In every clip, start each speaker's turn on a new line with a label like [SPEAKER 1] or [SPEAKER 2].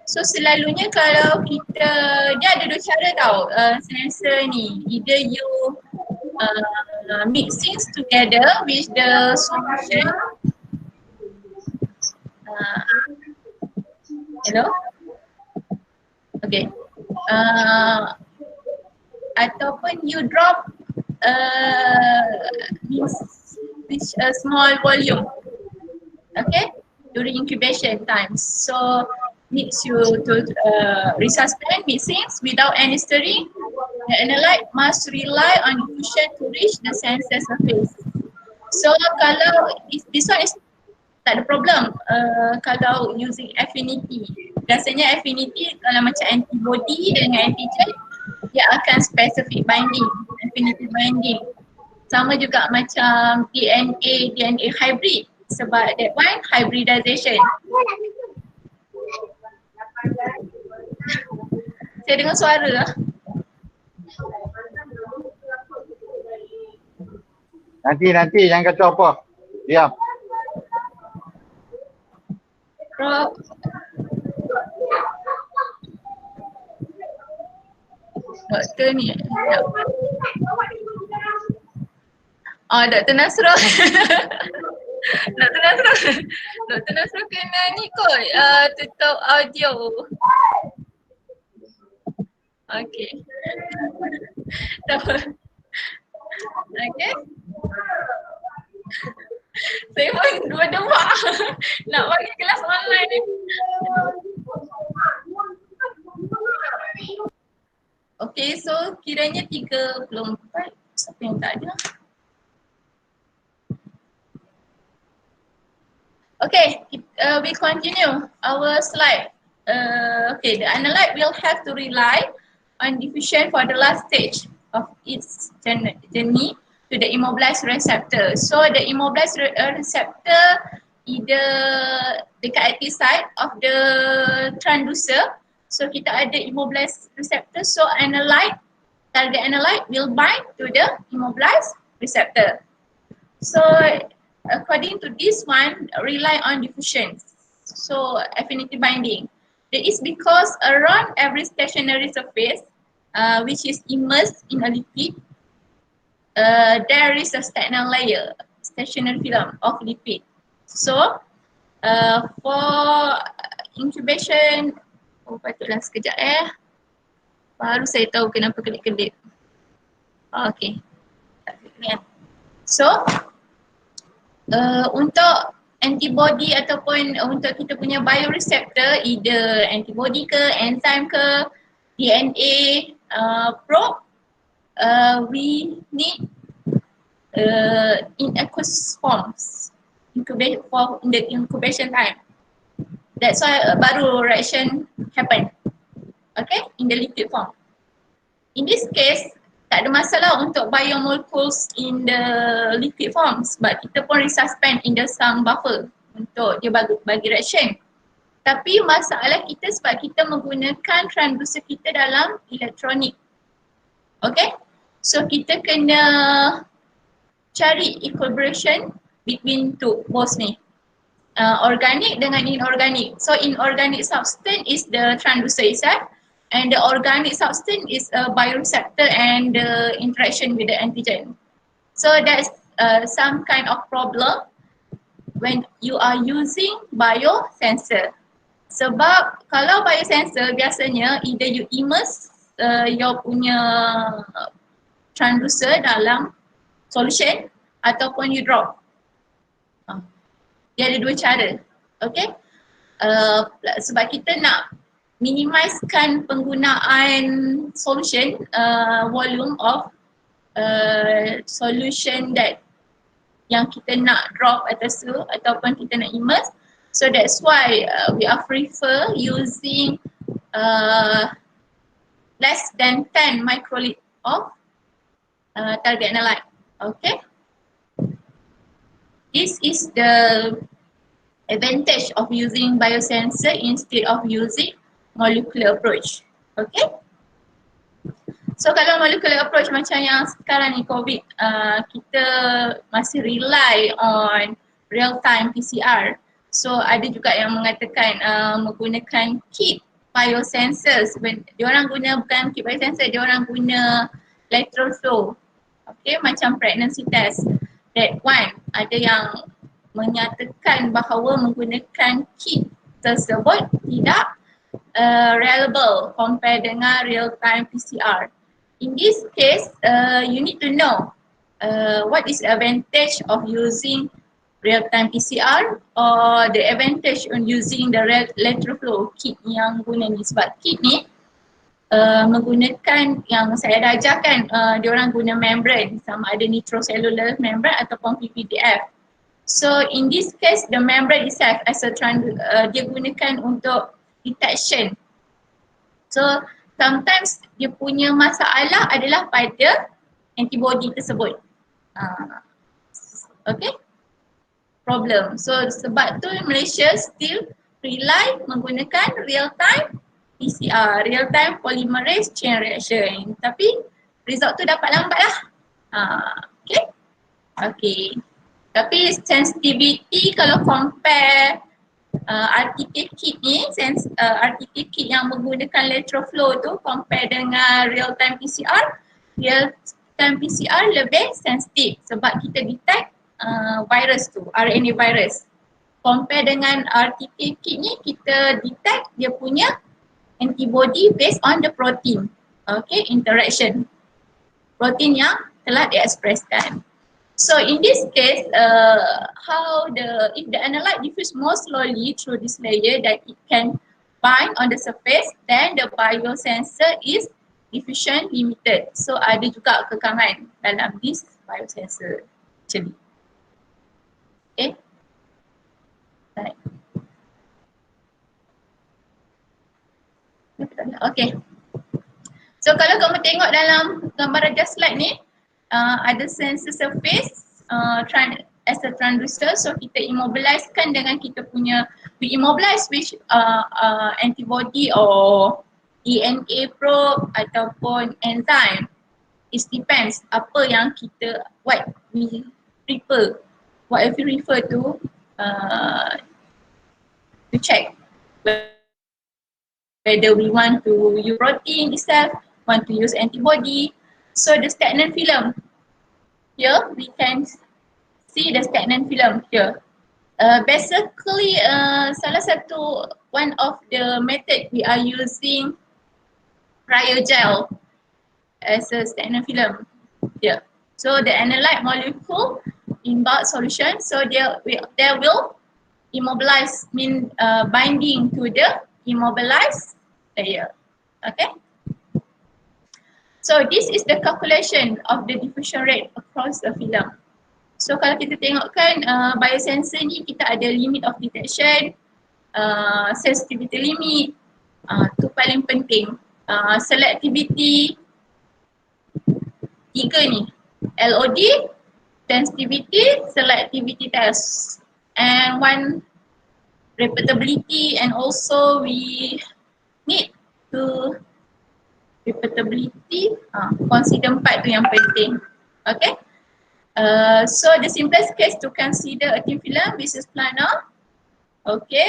[SPEAKER 1] So selalunya kalau kita, dia ada dua cara tau sensor ni. Either you mixing together with the solution. Hello? Okay. Ataupun you drop this small volume, okay, during incubation time. So needs you to resuspend mixings without any stirring. The analyte must rely on diffusion to reach the sensor surface. So kalau this one is tak ada problem kalau using affinity. Biasanya affinity kalau macam antibody dengan antigen, dia akan specific binding, affinity binding. Sama juga macam DNA hybrid sebab that one hybridization. Saya dengar suara lah.
[SPEAKER 2] Nanti jangan kata apa. Diam.
[SPEAKER 1] Prof. Doktor ni. Dr. Nasrul. Dr. Nasrul kena ni kot, tutup audio. Okay. Tak apa. Okay. Saya pun dua-dua nak bagi kelas online ni. Okay, so kiranya 34. Siapa yang tak ada? Okay, we continue our slide. Okay, the analyte will have to rely on diffusion for the last stage of its journey to the immobilized receptor. So the immobilized receptor either dekat active site of the transducer. So kita ada immobilized receptor. So target analyte will bind to the immobilized receptor. So according to this one, rely on diffusion. So affinity binding. That is because around every stationary surface which is immersed in a liquid, there is a stagnant layer, stationary film of lipid. So for incubation, patutlah sekejap baru saya tahu kenapa kelip-kelip. Okay. So untuk antibody ataupun untuk kita punya bioreceptor, either antibody ke, enzyme ke, DNA probe, we need in aqueous forms, in the incubation time. That's why baru reaction happen, okay, in the liquid form. In this case, tak ada masalah untuk biomolecules in the liquid form sebab kita pun resuspend in the some buffer untuk dia bagi reaction. Tapi masalah kita sebab kita menggunakan transducer kita dalam elektronik. Okay? So kita kena cari equilibration between both ni. Organic dengan inorganic. So inorganic substance is the transducer itself, and the organic substance is a bioreceptor and the interaction with the antigen. So that's some kind of problem when you are using biosensor. Sebab kalau biosensor biasanya either you immerse your punya transducer dalam solution ataupun you drop. Dia ada dua cara, okay? Sebab kita nak minimizekan penggunaan solution, volume of solution that yang kita nak drop ataupun kita nak immerse. So that's why we are prefer using less than 10 microliter of target analyte, okay? This is the advantage of using biosensor instead of using molecular approach. Okay? So kalau molecular approach macam yang sekarang ni COVID, kita masih rely on real time PCR. So ada juga yang mengatakan menggunakan kit biosensors. Diorang guna bukan kit biosensor, diorang guna lateral flow. Okay, macam pregnancy test. That one, ada yang menyatakan bahawa menggunakan kit tersebut tidak reliable compare dengan real time PCR. In this case, you need to know what is the advantage of using real-time PCR or the advantage on using the lateral flow kit yang guna ni. Sebab kit ni menggunakan yang saya dah ajarkan, diorang guna membrane, sama ada nitrocellular membrane ataupun PPDF. So in this case, the membrane itself as a dia gunakan untuk detection. So sometimes dia punya masalah adalah pada antibody tersebut. Okay, problem. So sebab tu Malaysia still rely menggunakan real time PCR, real time polymerase chain reaction. Tapi result tu dapat lambat lah. Okay. Okay. Tapi sensitivity kalau compare RTK kit ni, RTK kit yang menggunakan lateral flow tu compare dengan real time PCR, real time PCR lebih sensitif sebab kita detect virus tu, RNA virus. Compare dengan RTK kit ni, kita detect dia punya antibody based on the protein. Okay, interaction. Protein yang telah diekspreskan. So in this case, if the analyte diffuse more slowly through this layer that it can bind on the surface, then the biosensor is diffusion limited. So ada juga kekangan dalam this biosensor actually. Okay. Right. Okay. So kalau kamu tengok dalam gambar raja slide ni, ada sensor surface as a transducer. So kita immobilizekan dengan kita punya, we immobilize which antibody or DNA probe ataupun enzyme. It depends apa yang kita, what we refer to check whether we want to use protein itself, want to use antibody. So the stagnant film, here we can see the stagnant film here. Basically, salah satu one of the method we are using cryogel as a stagnant film here. So the analyte molecule in bulk solution, so they will immobilize, binding to the immobilized layer. Okay. So this is the calculation of the diffusion rate across the film. So kalau kita tengokkan biosensor ni, kita ada limit of detection, sensitivity limit, tu paling penting. Selectivity, 3 ni, LOD, sensitivity, selectivity test, and one repeatability, and also we need to repeatability, consider 4 tu yang penting. Okay. So the simplest case to consider a thin film versus planar. Okay,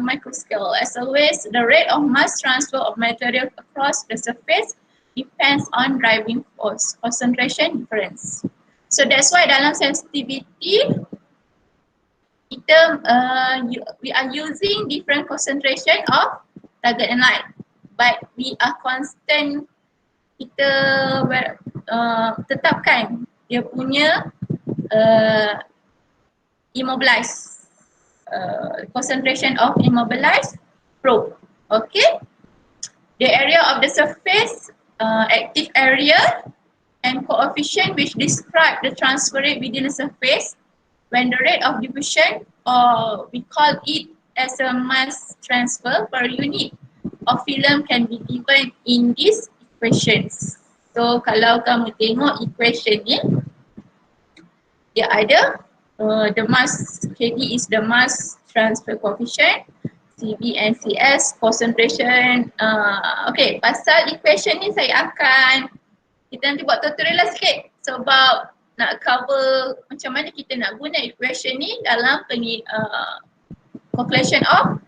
[SPEAKER 1] microscale. As always, the rate of mass transfer of material across the surface depends on driving force, concentration difference. So that's why dalam sensitivity, kita we are using different concentration of target analyte, but we are constant, kita tetapkan dia punya immobilized concentration of immobilized probe. Okay, the area of the surface, active area, and coefficient which describe the transfer rate within the surface when the rate of diffusion, or we call it as a mass transfer per unit of film, can be given in these equations. So kalau kamu tengok equation ni, dia ada the mass, KD is the mass transfer coefficient, CB and CS concentration. Okay, pasal equation ni saya akan, kita nanti buat tutorial lah sikit sebab nak cover macam mana kita nak guna equation ni dalam calculation of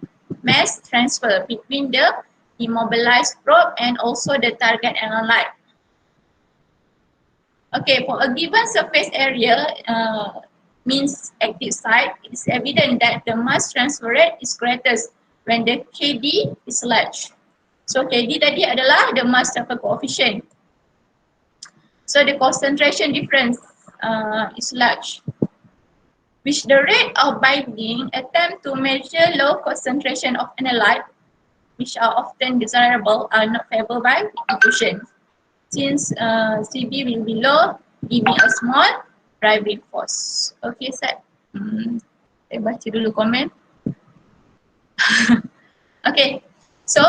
[SPEAKER 1] mass transfer between the immobilized probe and also the target analyte. Okay, for a given surface area means active site, it's evident that the mass transfer rate is greatest when the KD is large. So KD tadi adalah the mass transfer coefficient. So the concentration difference is large, which the rate of binding attempt to measure low concentration of analyte, which are often desirable, are not favored by diffusion. Since CB will be low, giving a small driving force. Okay, Sat. Saya baca dulu komen. Okay, so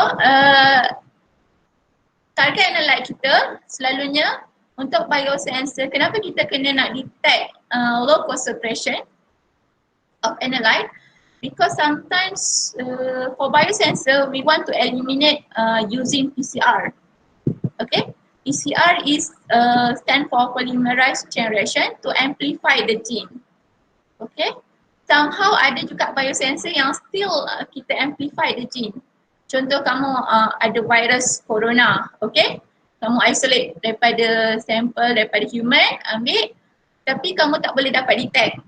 [SPEAKER 1] target analyte kita selalunya untuk biosensor, kenapa kita kena nak detect low concentration of analyte? Because sometimes for biosensor, we want to eliminate using PCR. Okay, PCR is stand for polymerase chain reaction to amplify the gene. Okay, somehow ada juga biosensor yang still kita amplify the gene. Contoh kamu ada virus corona, okay, kamu isolate daripada sampel daripada human, ambil, tapi kamu tak boleh dapat detect.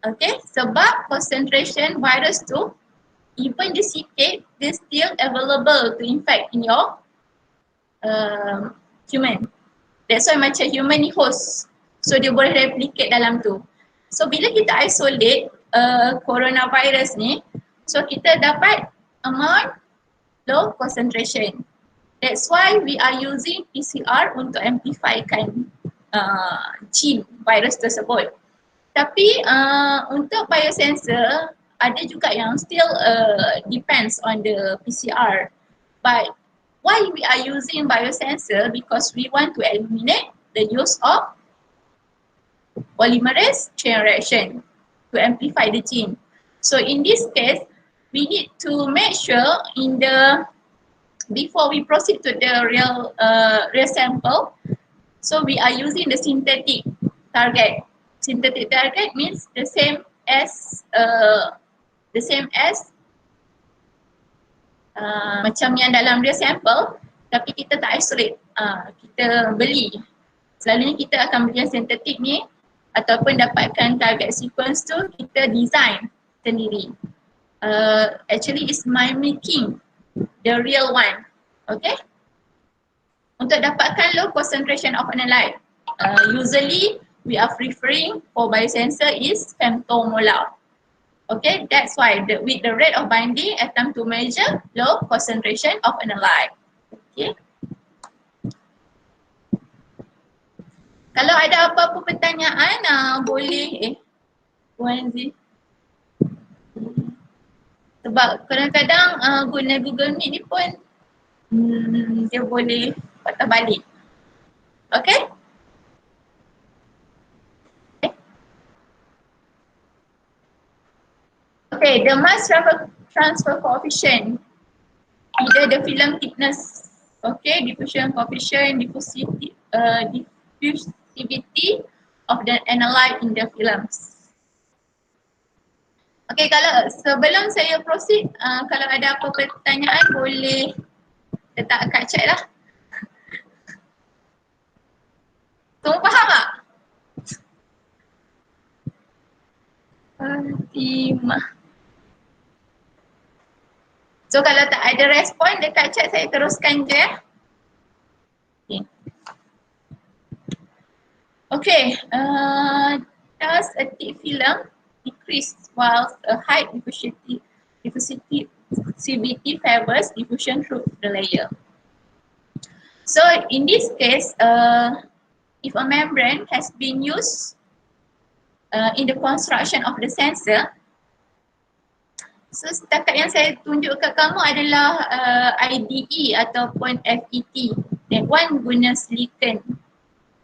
[SPEAKER 1] Okay, sebab concentration virus tu, even the CK, they still available to infect in your human. That's why macam human ni host. So dia boleh replicate dalam tu. So bila kita isolate coronavirus ni, so kita dapat amount low concentration. That's why we are using PCR untuk amplifykan gene virus tersebut. Tapi untuk biosensor ada juga yang still depends on the PCR. But why we are using biosensor? Because we want to eliminate the use of polymerase chain reaction to amplify the gene. So in this case, we need to make sure before we proceed to the real sample, so we are using the synthetic target. Synthetic target means the same as macam yang dalam real sample, tapi kita tak isolate, kita beli. Selalunya kita akan beli yang synthetic ni ataupun dapatkan target sequence tu, kita design sendiri. Actually is mimicking the real one. Okay, untuk dapatkan low concentration of analyte, usually we are preferring for biosensor is femtomolar. Okay, that's why with the rate of binding attempt to measure low concentration of analyte. Okay. Kalau ada apa-apa pertanyaan, boleh Wanzi. Sebab kadang-kadang guna Google Meet ni pun dia boleh patah balik. Okay? Okay, the mass transfer coefficient, either the film thickness, okay, diffusion coefficient, diffusivity of the analyte in the films. Okay, kalau sebelum saya proceed, kalau ada apa pertanyaan boleh letak kat chat lah. Semua faham tak? Fatimah. So kalau tak ada respon dekat chat, saya teruskan je ya. Okay. Does a thick film decrease while a high diffusivity favors diffusion through the layer? So in this case, if a membrane has been used in the construction of the sensor, so setakat yang saya tunjuk kat kamu adalah IDE ataupun FET. That one guna silicon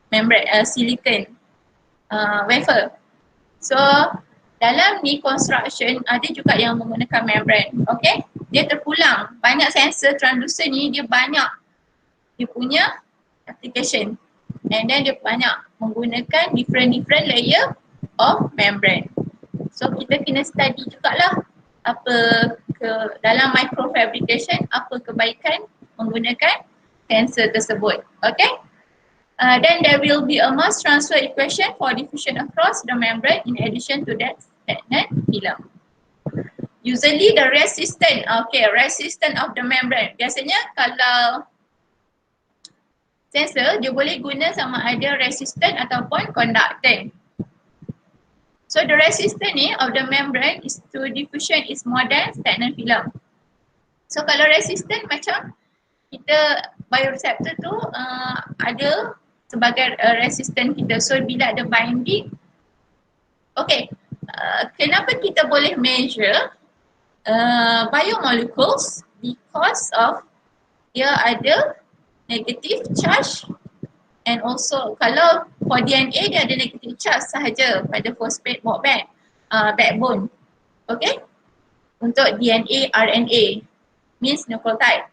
[SPEAKER 1] membrane, silicon wafer. So dalam ni construction ada juga yang menggunakan membrane. Okay, dia terpulang. Banyak sensor transducer ni dia banyak dia punya application, and then dia banyak menggunakan different layer of membrane. So kita kena study jugalah apa dalam microfabrication apa kebaikan menggunakan sensor tersebut. Okay. Then there will be a mass transfer equation for diffusion across the membrane in addition to that stagnant film. Usually the resistance of the membrane. Biasanya kalau sensor dia boleh guna sama ada resistant ataupun conductant. So the resistance ni of the membrane is to diffusion is more than stagnant film. So kalau resistant macam kita bioreceptor tu ada sebagai resistant kita. So bila ada binding, okay, kenapa kita boleh measure biomolecules? Because of dia ada negative charge and also kalau for DNA dia ada negative charge sahaja pada phosphate backbone. Okay, untuk DNA, RNA means nucleotide.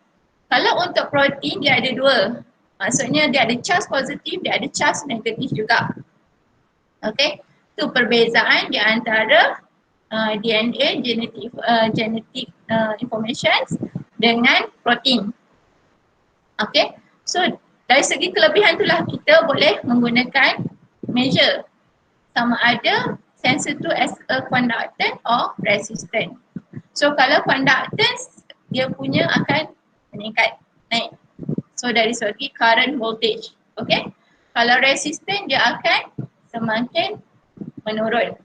[SPEAKER 1] Kalau untuk protein dia ada dua. Maksudnya dia ada charge positif, dia ada charge negatif juga. Okay, itu perbezaan di antara DNA, genetic information dengan protein. Okay, so dari segi kelebihan itulah kita boleh menggunakan measure sama ada sensor tu as a conductant or resistant. So kalau conductance dia punya akan meningkat, naik. So dari segi current voltage, okay. Kalau resistant dia akan semakin menurun.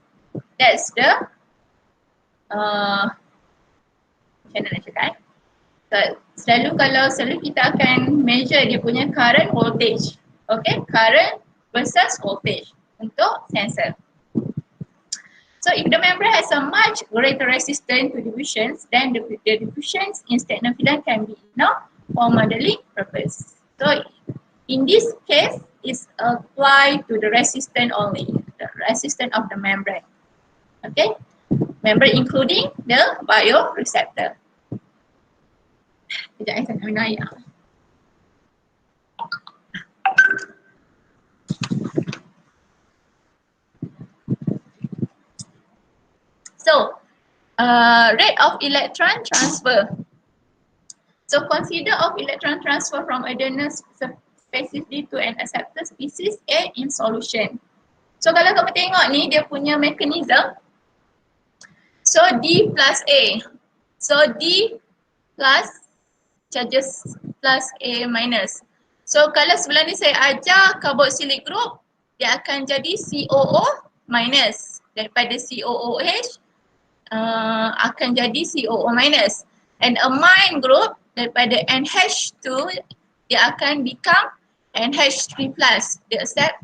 [SPEAKER 1] That's the macam mana nak cakap selalu kita akan measure dia punya current voltage. Okay, current versus voltage untuk sensor. So if the membrane has a much greater resistance to diffusions, then the diffusions in stagnant film can be enough for modeling purpose. So in this case, it's applied to the resistance only, the resistance of the membrane. Okay, membrane including the bioreceptor. Sekejap saya nak minum air. So, rate of electron transfer. So, consider of electron transfer from a donor specifically to an acceptor species A in solution. So, kalau kamu tengok ni, dia punya mechanism. So, D plus A. So, D plus charges plus A minus. So, kalau sebelah ni saya ajar carboxylic group, dia akan jadi COO minus. Daripada COOH, akan jadi COO minus. And amine group daripada NH2 dia akan become NH3 plus. Dia accept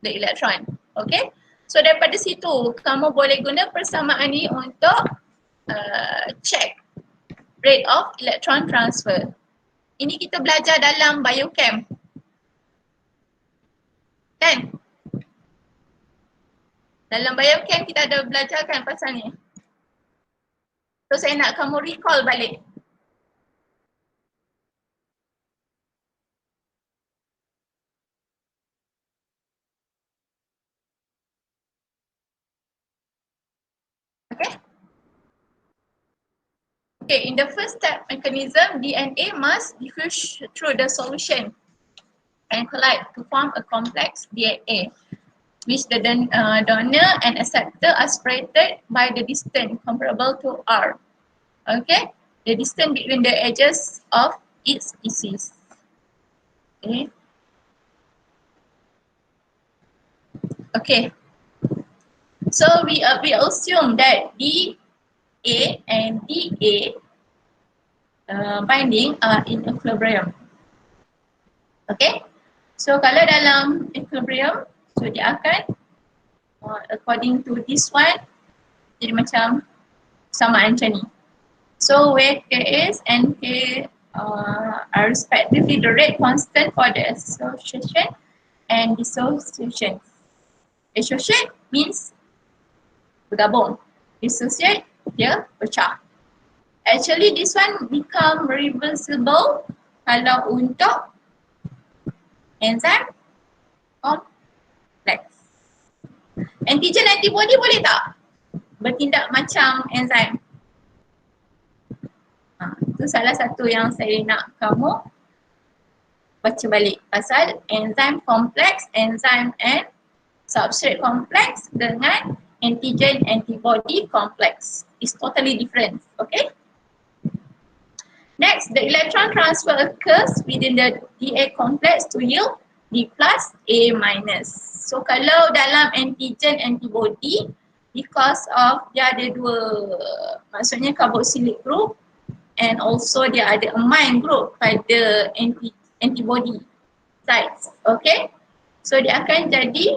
[SPEAKER 1] the electron. Okay. So daripada situ kamu boleh guna persamaan ni untuk check rate of electron transfer. Ini kita belajar dalam biochem. Kan? Dalam biochem kita ada belajarkan pasal ni. So saya nak kamu recall balik. Okay? Okay, in the first step mechanism, DNA must diffuse through the solution and collide to form a complex DNA, which the donor and acceptor are separated by the distance comparable to R. Okay, the distance between the edges of each species. Okay. Okay. So we assume that DA and DA binding are in equilibrium. Okay. So kalau dalam equilibrium, so dia akan according to this one jadi macam samaan macam ni. So where K is and K are respectively the rate constant for the association and dissociation. Associate means bergabung. Dissociate dia pecah. Actually this one become reversible kalau untuk enzyme complex. Antigen antibody boleh tak bertindak macam enzyme? Itu salah satu yang saya nak kamu baca balik pasal enzim kompleks, enzim and substrate kompleks dengan antigen antibody kompleks. It's totally different. Okay. Next, the electron transfer occurs within the Da complex to yield D plus A minus. So kalau dalam antigen antibody, because of dia ada dua, maksudnya carboxylic group and also dia ada amine group pada antibody sites. Okay, so dia akan jadi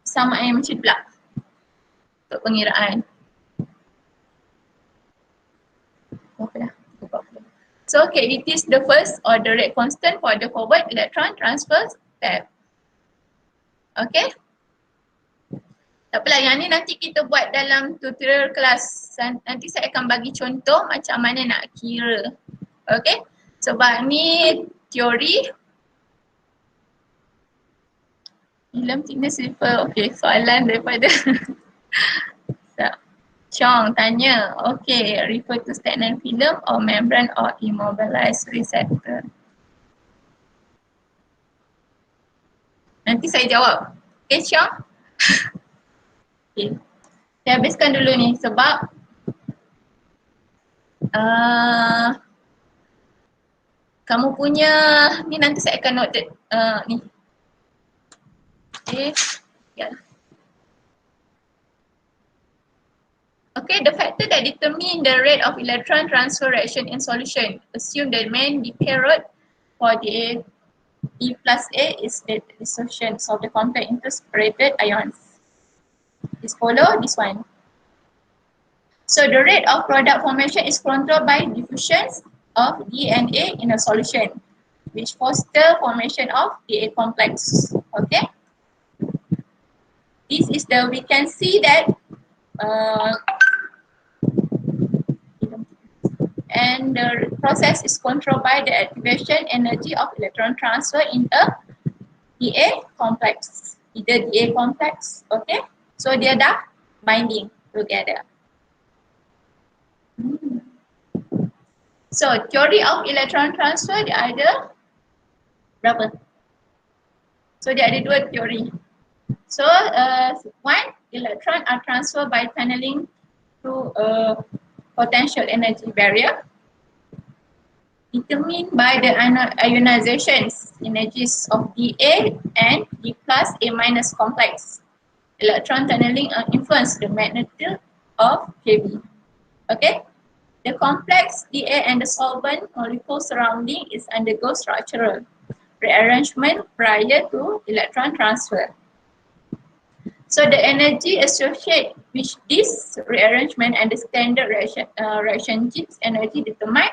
[SPEAKER 1] sama yang macam pula untuk pengiraan. So okay, it is the first order rate constant for the forward electron transfer step. Okay. Tak apalah, yang ni nanti kita buat dalam tutorial kelas. Nanti saya akan bagi contoh macam mana nak kira. Okay. Sebab ni teori. Film thickness refer. Okay, soalan daripada Chong tanya, okay, refer to stagnant film or membrane or immobilized receptor. Nanti saya jawab. Okay, Chong? Okay. Saya habiskan dulu ni sebab kamu punya ni nanti saya akan note ni. Okay, ya. Okay, the factor that determine the rate of electron transfer reaction in solution. Assume the main decay rate for the E plus A is the dissociation of the contact into separated ions. Is follow this one. So the rate of product formation is controlled by diffusion of D and A in a solution, which foster formation of Da complex. Okay. This is the, we can see that and the process is controlled by the activation energy of electron transfer in a Da complex, either Da complex, okay? So dia dah binding together. So theory of electron transfer dia ada berapa? So dia ada dua teori. So one, electron are transferred by tunneling through a potential energy barrier determined by the ionization energies of Da and D plus A minus complex. Electron tunneling influence the magnitude of Kb. Okay, the complex Da and the solvent molecule surrounding is undergo structural rearrangement prior to electron transfer. So the energy associated with this rearrangement and the standard reaction chips energy determine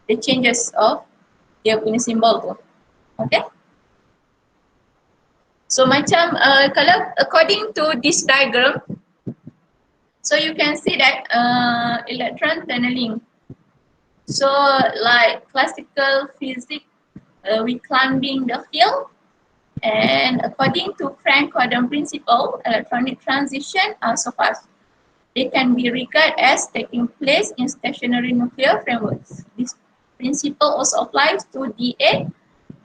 [SPEAKER 1] the changes of dia punya simbol tu. Okay. So macam kalau according to this diagram, so you can see that electron tunneling. So like classical physics, we climbing the hill. And according to Frank-Cordon principle, electronic transition are so fast. They can be regarded as taking place in stationary nuclear frameworks. This principle also applies to Da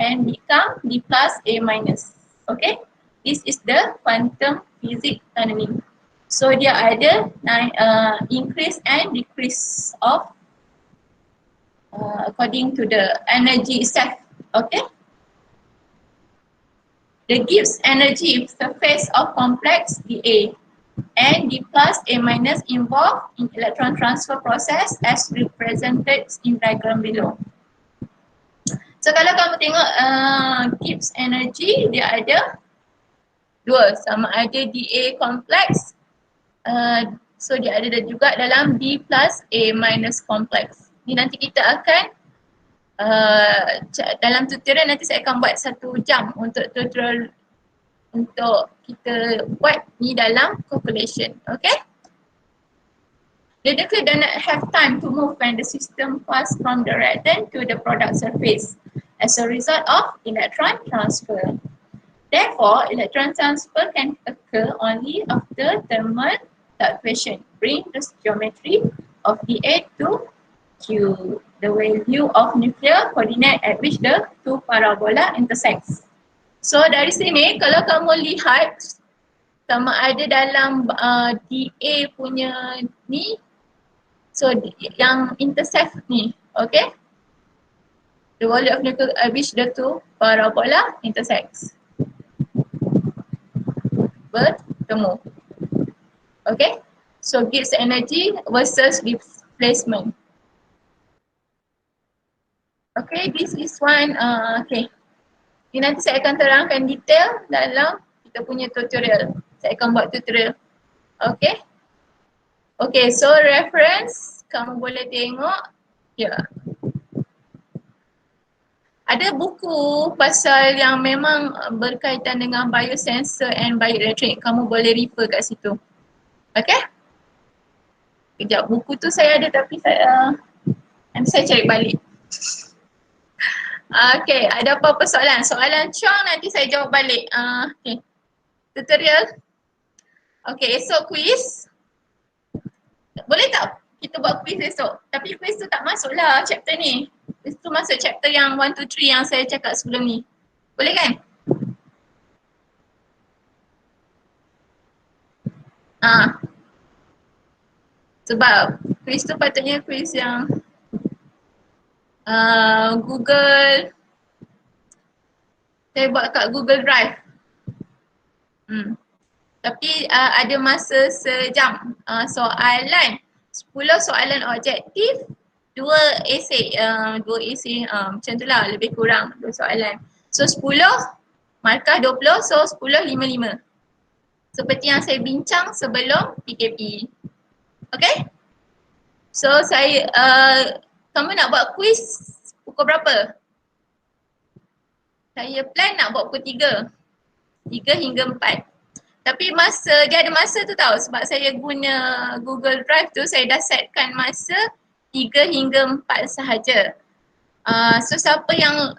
[SPEAKER 1] and become D plus A minus. Okay, this is the quantum physics tunneling. So dia ada increase and decrease of according to the energy itself. Okay. The Gibbs energy surface of complex Da and D plus A minus involved in electron transfer process as represented in diagram below. So kalau kamu tengok Gibbs energy, dia ada dua, sama ada Da complex, so dia ada juga dalam D plus A minus complex. Ni nanti kita akan dalam tutorial nanti saya akan buat 1 jam untuk tutorial untuk kita buat ni dalam calculation. Okay. The nucleus do not have time to move when the system pass from the reactant to the product surface as a result of electron transfer. Therefore, electron transfer can occur only after thermal fluctuation, bring the geometry of dA to Q. The value of nuclear coordinate at which the two parabola intersects. So dari sini kalau kamu lihat sama ada dalam dA punya ni, so yang intersect ni, okay? The value of nuclear at which the two parabola intersects. Bertemu. Okay? So Gibbs energy versus displacement. Okay, this is one, okay. Ini nanti saya akan terangkan detail dalam kita punya tutorial. Saya akan buat tutorial. Okay? Okay, so reference, kamu boleh tengok. Ya. Yeah. Ada buku pasal yang memang berkaitan dengan biosensor and bioelectronic. Kamu boleh refer kat situ. Okay? Kejap, buku tu saya ada tapi nanti saya cari balik. Okay, ada apa-apa soalan? Soalan Chong nanti saya jawab balik. Okay. Tutorial. Okay, esok quiz. Boleh tak kita buat quiz esok? Tapi quiz tu tak masuk lah chapter ni. Quiz tu masuk chapter yang 1, 2, 3 yang saya cakap sebelum ni. Boleh kan? Sebab quiz tu patutnya quiz yang Google. Saya buat kat Google Drive. Tapi ada masa sejam. Soalan 10 soalan objektif, 2 esei, macam tu lah, lebih kurang 2 soalan. So 10 markah 20, so 10 5. Seperti yang saya bincang sebelum PKP. Okay? So saya, kamu nak buat quiz pukul berapa? Saya plan nak buat pukul 3 hingga 4. Tapi dia ada masa tu tau, sebab saya guna Google Drive tu, saya dah setkan masa 3 hingga 4 sahaja. So siapa yang